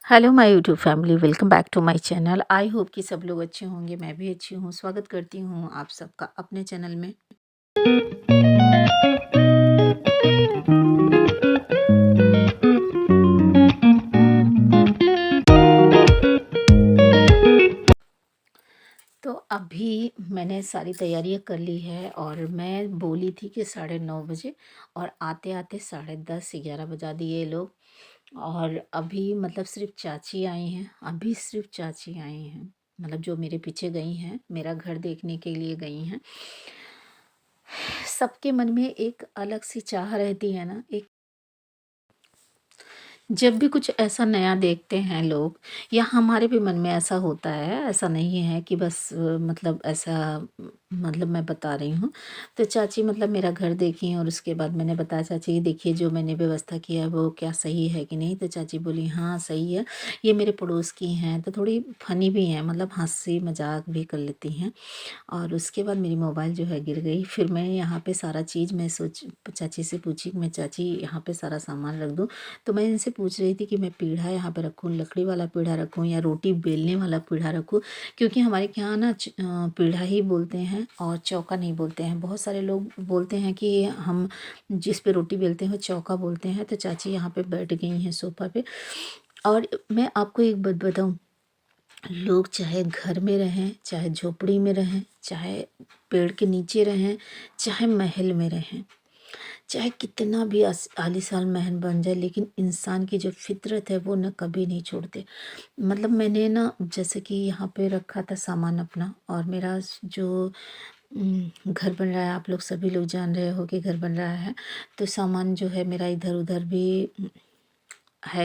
Hello my YouTube family, welcome back to my channel. I hope कि सब लोग अच्छे होंगे, मैं भी अच्छी हूँ। स्वागत करती हूँ आप सबका अपने चैनल में। तो अभी मैंने सारी तैयारियां कर ली है और मैं बोली थी कि 9:30 बजे, और आते आते 10:30-11 बजा दिए ये लोग। और अभी मतलब सिर्फ चाची आई हैं, अभी सिर्फ चाची आई हैं, मतलब जो मेरे पीछे गई हैं, मेरा घर देखने के लिए गई हैं। सबके मन में एक अलग सी चाह रहती है ना, एक जब भी कुछ ऐसा नया देखते हैं लोग, या हमारे भी मन में ऐसा होता है। ऐसा नहीं है कि बस मतलब ऐसा मतलब मैं बता रही हूँ। तो चाची मतलब मेरा घर देखी, और उसके बाद मैंने बताया चाची देखिए जो मैंने व्यवस्था किया है वो क्या सही है कि नहीं। तो चाची बोली हाँ सही है, ये मेरे पड़ोस की हैं, तो थोड़ी फनी भी हैं, मतलब हंसी मजाक भी कर लेती हैं। और उसके बाद मेरी मोबाइल जो है गिर गई। फिर मैं यहाँ पे सारा चीज़ मैं सोच चाची से पूछी कि मैं चाची यहाँ पे सारा सामान रख दूँ। तो मैं इनसे पूछ रही थी कि मैं पीढ़ा यहाँ पे रखूँ, लकड़ी वाला पीढ़ा रखूँ या रोटी बेलने वाला पीढ़ा रखूँ, क्योंकि हमारे यहाँ ना पीढ़ा ही बोलते हैं और चौका नहीं बोलते हैं। बहुत सारे लोग बोलते हैं कि हम जिस पे रोटी बेलते हैं वो चौका बोलते हैं। तो चाची यहाँ पे बैठ गई हैं सोफ़ा पे। और मैं आपको एक बात बताऊँ, लोग चाहे घर में रहें, चाहे झोपड़ी में रहें, चाहे पेड़ के नीचे रहें, चाहे महल में रहें, चाहे कितना भी आलीशान महल बन जाए, लेकिन इंसान की जो फितरत है वो न कभी नहीं छोड़ते। मतलब मैंने ना जैसे कि यहाँ पे रखा था सामान अपना, और मेरा जो घर बन रहा है, आप लोग सभी लोग जान रहे हो कि घर बन रहा है, तो सामान जो है मेरा इधर उधर भी है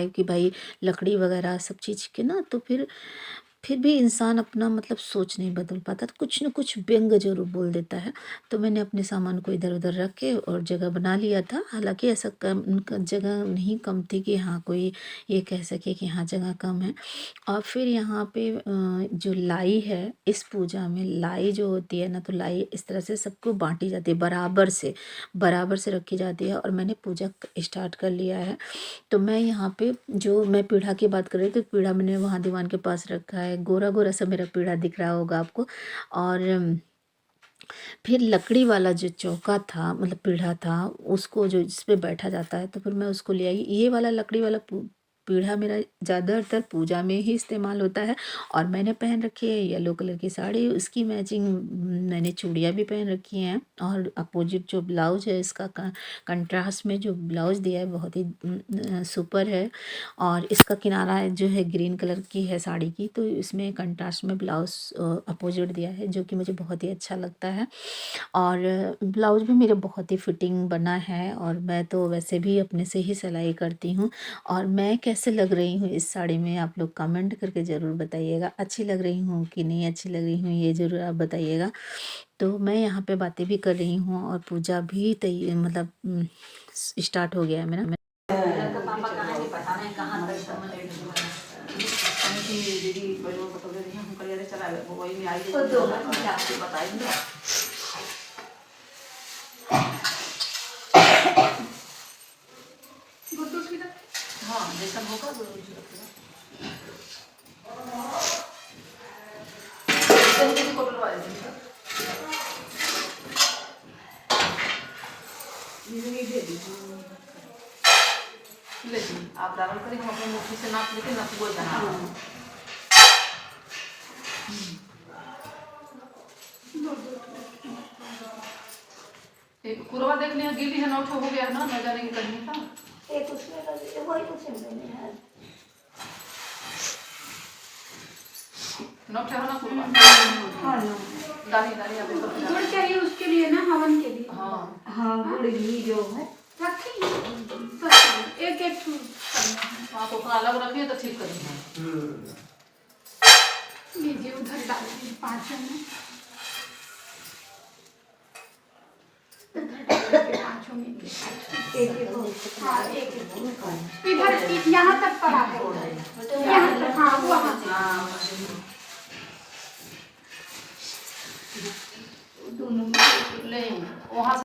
कि भाई लकड़ी वगैरह सब चीज़ के ना। तो फिर भी इंसान अपना मतलब सोच नहीं बदल पाता, तो कुछ न कुछ व्यंग ज़रूर बोल देता है। तो मैंने अपने सामान को इधर उधर रख के और जगह बना लिया था। हालांकि ऐसा जगह नहीं कम थी कि हाँ कोई ये कह सके कि हाँ जगह कम है। और फिर यहाँ पे जो लाई है, इस पूजा में लाई जो होती है ना, तो लाई इस तरह से सबको बांटी जाती है, बराबर से रखी जाती है। और मैंने पूजा स्टार्ट कर लिया है। तो मैं यहाँ पे जो मैं पीढ़ा की बात कर रही थी, तो पीढ़ा मैंने वहाँ दीवान के पास रखा है, गोरा गोरा सा मेरा पीढ़ा दिख रहा होगा आपको। और फिर लकड़ी वाला जो चौका था, मतलब पीढ़ा था, उसको जो जिस पे बैठा जाता है, तो फिर मैं उसको ले आई। ये वाला लकड़ी वाला पीढ़ा मेरा ज़्यादातर पूजा में ही इस्तेमाल होता है। और मैंने पहन रखी है येलो कलर की साड़ी, उसकी मैचिंग मैंने चूड़ियाँ भी पहन रखी हैं। और अपोजिट जो ब्लाउज है, इसका कंट्रास्ट में जो ब्लाउज दिया है बहुत ही सुपर है। और इसका किनारा जो है ग्रीन कलर की है साड़ी की, तो इसमें कंट्रास्ट में ब्लाउज अपोजिट दिया है, जो कि मुझे बहुत ही अच्छा लगता है। और ब्लाउज भी मेरे बहुत ही फिटिंग बना है, और मैं तो वैसे भी अपने से ही सिलाई करती हूँ। और मैं कैसे लग रही हूँ इस साड़ी में, आप लोग कमेंट करके ज़रूर बताइएगा। अच्छी लग रही हूँ कि नहीं अच्छी लग रही हूँ, ये ज़रूर आप बताइएगा। तो मैं यहाँ पे बातें भी कर रही हूँ और पूजा भी मतलब स्टार्ट हो गया है मेरा। का पापा कहाँ है पता नहीं, कहाँ तक समझ दीदी हम करियर चला वो वही में आई बताएंगे। हाँ जैसा होगा वो आप डाल करें, हम अपने मुट्ठी से नाप लेके नपुआ जाना। कुरवा देख लिया, गिली है, नौठो हो गया है ना, न जाने की कहीं था एक उसमें वही कुछ नहीं है। नौठे हो ना कुरवा, हाँ ना दानी दानी अभी तो गुड़ चाहिए उसके लिए ना, हवन के लिए। हाँ हाँ गुड़ घी जो है रखी एक एक आप अपना अलग रखिए तो ठीक करिए। लीजिए उधर डाल दीजिए 5 में, इधर यहाँ तक पड़ा है, यहाँ तक, हाँ वहाँ दोनों ले वहाँ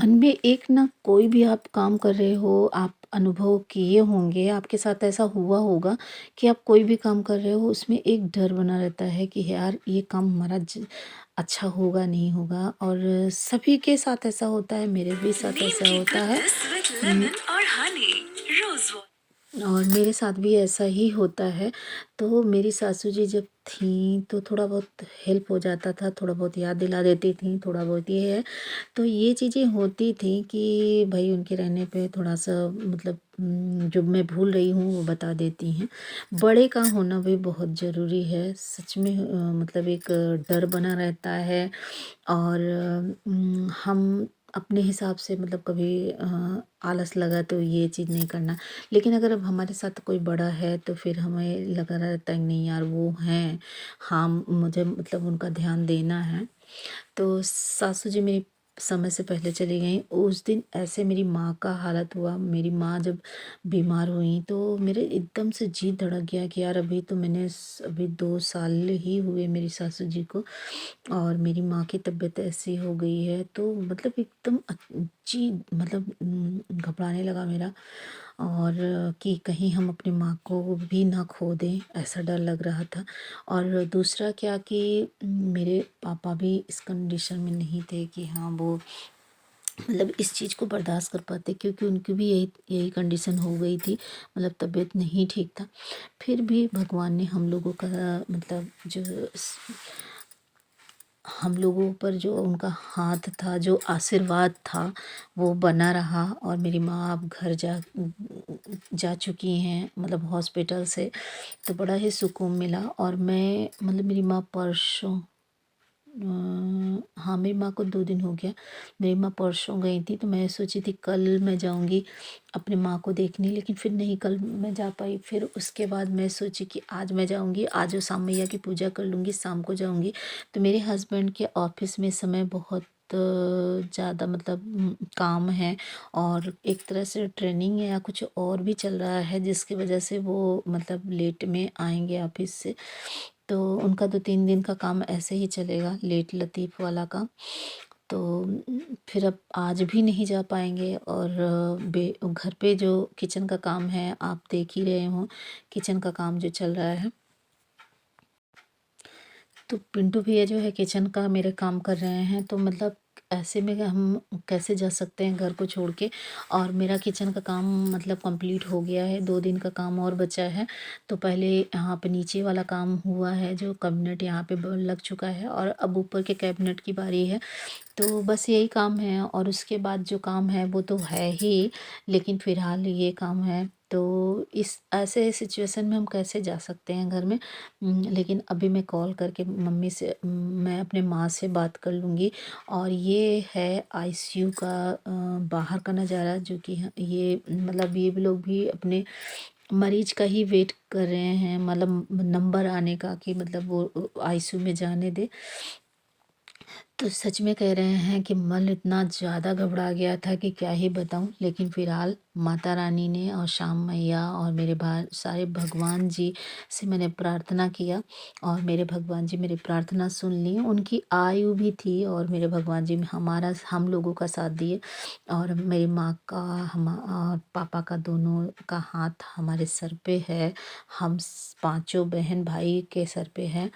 मन में एक ना कोई भी आप काम कर रहे हो, आप अनुभव किए होंगे, आपके साथ ऐसा हुआ होगा कि आप कोई भी काम कर रहे हो, उसमें एक डर बना रहता है कि यार ये काम हमारा अच्छा होगा, नहीं होगा। और सभी के साथ ऐसा होता है, मेरे भी साथ नीम ऐसा की होता है। गुडनेस विद लेमन और हनी रोज वाटर। और मेरे साथ भी ऐसा ही होता है। तो मेरी सासू जी जब थीं तो थोड़ा बहुत हेल्प हो जाता था, थोड़ा बहुत याद दिला देती थीं, थोड़ा बहुत ये है। तो ये चीज़ें होती थी कि भई उनके रहने पे थोड़ा-सा मतलब जो मैं भूल रही हूँ वो बता देती हैं। बड़े का होना भी बहुत ज़रूरी है, सच में मतलब एक डर बना रहता है। और हम अपने हिसाब से मतलब कभी आलस लगा तो ये चीज़ नहीं करना। लेकिन अगर अब हमारे साथ कोई बड़ा है तो फिर हमें लगा रहता है नहीं यार वो हैं, हाँ मुझे मतलब उनका ध्यान देना है। तो सासू जी मेरी समय से पहले चली गईं। उस दिन ऐसे मेरी माँ का हालत हुआ, मेरी माँ जब बीमार हुईं तो मेरे एकदम से जी धड़क गया कि यार अभी तो अभी 2 साल ही हुए मेरी सासू जी को और मेरी माँ की तबीयत ऐसी हो गई है। तो मतलब एकदम जी मतलब घबराने लगा मेरा। और कि कहीं हम अपनी माँ को भी ना खो दें, ऐसा डर लग रहा था। और दूसरा क्या कि मेरे पापा भी इस कंडीशन में नहीं थे कि हाँ वो मतलब इस चीज़ को बर्दाश्त कर पाते, क्योंकि उनकी भी यही यही कंडीशन हो गई थी, मतलब तबीयत नहीं ठीक था। फिर भी भगवान ने हम लोगों का मतलब जो हम लोगों पर जो उनका हाथ था, जो आशीर्वाद था, वो बना रहा। और मेरी माँ अब घर जा चुकी हैं मतलब हॉस्पिटल से। तो बड़ा ही सुकून मिला। और मैं मतलब मेरी माँ परसों हाँ, मेरी माँ को 2 दिन हो गया। मेरी माँ परसों गई थी तो मैं सोची थी कल मैं जाऊँगी अपनी माँ को देखने, लेकिन फिर नहीं कल मैं जा पाई। फिर उसके बाद मैं सोची कि आज मैं जाऊँगी, आज शाम मैया की पूजा कर लूँगी, शाम को जाऊँगी। तो मेरे हस्बैंड के ऑफ़िस में इस समय बहुत ज़्यादा मतलब काम है और एक तरह से ट्रेनिंग या कुछ और भी चल रहा है जिसकी वजह से वो मतलब लेट में आएँगे ऑफ़िस से। तो उनका 2-3 दिन का काम ऐसे ही चलेगा, लेट लतीफ़ वाला काम। तो फिर अब आज भी नहीं जा पाएँगे। और घर पे जो किचन का काम है आप देख ही रहे हो, किचन का काम जो चल रहा है। तो पिंटू भैया जो है किचन का मेरे काम कर रहे हैं, तो मतलब ऐसे में हम कैसे जा सकते हैं घर को छोड़ के। और मेरा किचन का काम मतलब कंप्लीट हो गया है, 2 दिन का काम और बचा है। तो पहले यहाँ पे नीचे वाला काम हुआ है, जो कैबिनेट यहाँ पे लग चुका है और अब ऊपर के कैबिनेट की बारी है। तो बस यही काम है और उसके बाद जो काम है वो तो है ही, लेकिन फ़िलहाल ये काम है। तो इस ऐसे सिचुएशन में हम कैसे जा सकते हैं घर में। लेकिन अभी मैं कॉल करके मम्मी से मैं अपने माँ से बात कर लूँगी। और ये है आईसीयू का बाहर का नज़ारा, जो कि ये मतलब ये भी लोग भी अपने मरीज़ का ही वेट कर रहे हैं, मतलब नंबर आने का कि मतलब वो आईसीयू में जाने दें। तो सच में कह रहे हैं कि मन इतना ज़्यादा घबरा गया था कि क्या ही बताऊँ। लेकिन फ़िलहाल माता रानी ने और श्याम मैया और मेरे सारे भगवान जी से मैंने प्रार्थना किया और मेरे भगवान जी मेरी प्रार्थना सुन ली। उनकी आयु भी थी और मेरे भगवान जी हम लोगों का साथ दिए। और मेरी माँ का और पापा का दोनों का हाथ हमारे सर पे है। हम पाँचों बहन भाई के सर पे है।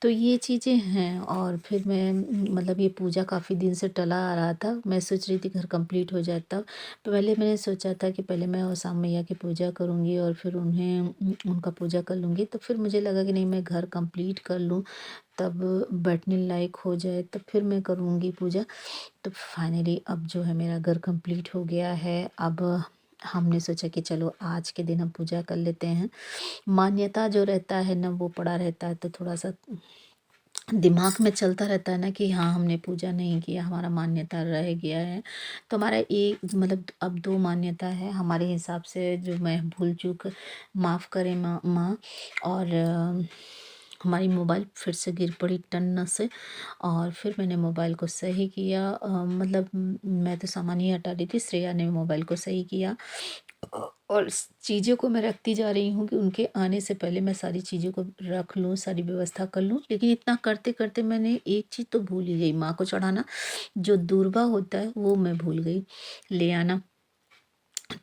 तो ये चीज़ें हैं। और फिर मैं मतलब ये पूजा काफ़ी दिन से टला आ रहा था। मैं सोच रही थी घर कंप्लीट हो जाए तब। पहले मैंने सोचा था कि पहले मैं शाम मैया की पूजा करूँगी और फिर उनका पूजा कर लूँगी। तो फिर मुझे लगा कि नहीं, मैं घर कंप्लीट कर लूँ, तब बैठने लायक हो जाए तब फिर मैं करूँगी पूजा। तो फाइनली अब जो है मेरा घर कंप्लीट हो गया है। अब हमने सोचा कि चलो आज के दिन हम पूजा कर लेते हैं। मान्यता जो रहता है ना वो पड़ा रहता है, तो थोड़ा-सा दिमाग में चलता रहता है ना कि हाँ हमने पूजा नहीं किया, हमारा मान्यता रह गया है। तो हमारा एक मतलब अब 2 मान्यता है हमारे हिसाब से, जो मैं भूल चूक माफ़ करें माँ। और हमारी मोबाइल फिर से गिर पड़ी टन्न से। और फिर मैंने मोबाइल को सही किया। मतलब मैं तो सामान ही हटा रही थी, श्रेया ने मोबाइल को सही किया। और चीज़ों को मैं रखती जा रही हूँ कि उनके आने से पहले मैं सारी चीज़ों को रख लूँ, सारी व्यवस्था कर लूँ। लेकिन इतना करते-करते मैंने एक चीज़ तो भूल ही गई, माँ को चढ़ाना। जो दूर्वा होता है वो मैं भूल गई ले आना।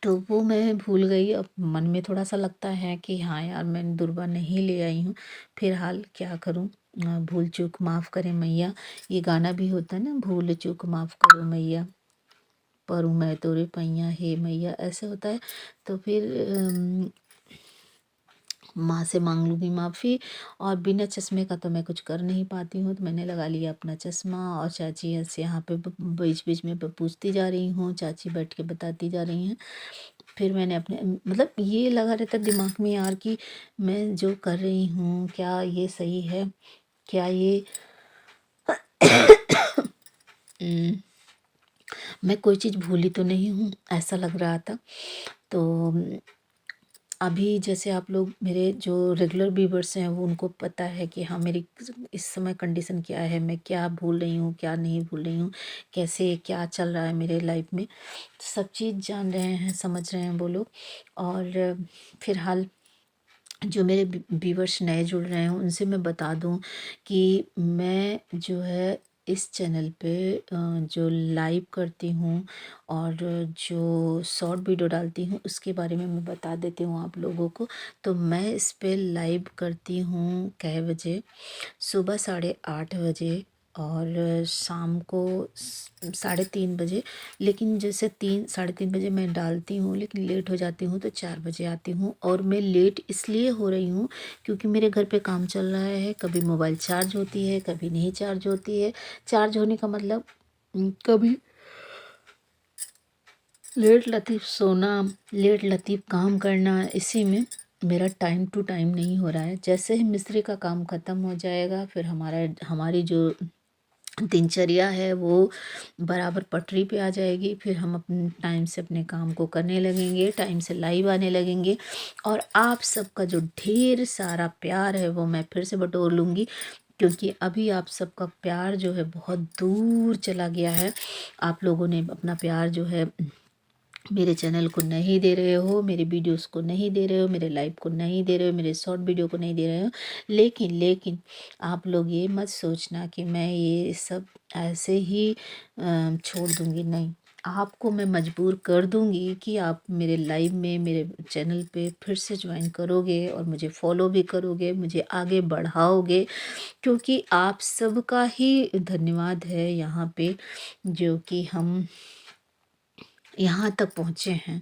तो वो मैं भूल गई। अब मन में थोड़ा-सा लगता है कि हाँ यार, मैं दूर्वा नहीं ले आई हूँ। फिलहाल क्या करूँ? भूल चूक माफ़ करे मैया। ये गाना भी होता है ना, भूल चूक माफ़ करो मैया, परूँ मैं तोरे पैया हे मैया, ऐसे होता है। तो फिर माँ से माँग लूँगी माफ़ी। और बिना चश्मे का तो मैं कुछ कर नहीं पाती हूँ, तो मैंने लगा लिया अपना चश्मा। और चाची ऐसे यहाँ पे बीच-बीच में पूछती जा रही हूँ, चाची बैठ के बताती जा रही हैं। फिर मैंने अपने मतलब ये लगा रहता है दिमाग में यार कि मैं जो कर रही हूँ, क्या ये सही है? क्या ये उम, मैं कोई चीज़ भूली तो नहीं हूँ, ऐसा लग रहा था। तो अभी जैसे आप लोग मेरे जो रेगुलर व्यूवर्स हैं, वो उनको पता है कि हाँ, मेरी इस समय कंडीशन क्या है, मैं क्या भूल रही हूँ, क्या नहीं भूल रही हूँ, कैसे क्या चल रहा है मेरे लाइफ में। सब चीज़ जान रहे हैं, समझ रहे हैं वो लोग। और फिलहाल जो मेरे व्यूवर्स नए जुड़ रहे हैं, उनसे मैं बता दूं कि मैं जो है इस चैनल पे जो लाइव करती हूँ और जो शॉर्ट वीडियो डालती हूँ, उसके बारे में मैं बता देती हूँ आप लोगों को। तो मैं इस पे लाइव करती हूँ कै बजे? सुबह 8:30 बजे और शाम को 3:30 बजे। लेकिन जैसे 3 साढ़े 3 बजे मैं डालती हूँ, लेकिन लेट हो जाती हूँ तो 4 बजे आती हूँ। और मैं लेट इसलिए हो रही हूँ क्योंकि मेरे घर पे काम चल रहा है। कभी मोबाइल चार्ज होती है, कभी नहीं चार्ज होती है। चार्ज होने का मतलब कभी लेट लतीफ़ सोना, लेट लतीफ़ काम करना, इसी में मेरा टाइम टू टाइम नहीं हो रहा है। जैसे ही मिस्त्री का काम ख़त्म हो जाएगा, फिर हमारी जो दिनचर्या है वो बराबर पटरी पे आ जाएगी। फिर हम अपने टाइम से अपने काम को करने लगेंगे, टाइम से लाइव आने लगेंगे। और आप सबका जो ढेर सारा प्यार है वो मैं फिर से बटोर लूँगी, क्योंकि अभी आप सबका प्यार जो है बहुत दूर चला गया है। आप लोगों ने अपना प्यार जो है मेरे चैनल को नहीं दे रहे हो, मेरे वीडियोस को नहीं दे रहे हो, मेरे लाइव को नहीं दे रहे हो, मेरे शॉर्ट वीडियो को नहीं दे रहे हो। लेकिन आप लोग ये मत सोचना कि मैं ये सब ऐसे ही छोड़ दूँगी, नहीं। आपको मैं मजबूर कर दूँगी कि आप मेरे लाइव में, मेरे चैनल पे फिर से ज्वाइन करोगे और मुझे फॉलो भी करोगे, मुझे आगे बढ़ाओगे। क्योंकि आप सबका ही धन्यवाद है यहाँ पे, जो कि हम यहाँ तक पहुँचे हैं।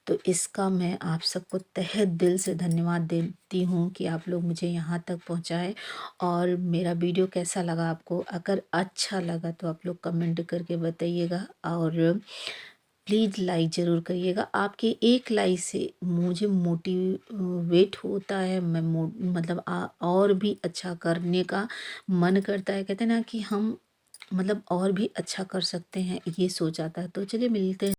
तो इसका मैं आप सबको तहे दिल से धन्यवाद देती हूँ कि आप लोग मुझे यहाँ तक पहुँचाए। और मेरा वीडियो कैसा लगा आपको? अगर अच्छा लगा तो आप लोग कमेंट करके बताइएगा। और प्लीज़ लाइक ज़रूर करिएगा। आपके एक लाइक से मुझे मोटिवेट होता है। मैं मतलब और भी अच्छा करने का मन करता है। कहते हैं ना कि हम मतलब और भी अच्छा कर सकते हैं, ये सोच आता है। तो चलिए मिलते हैं।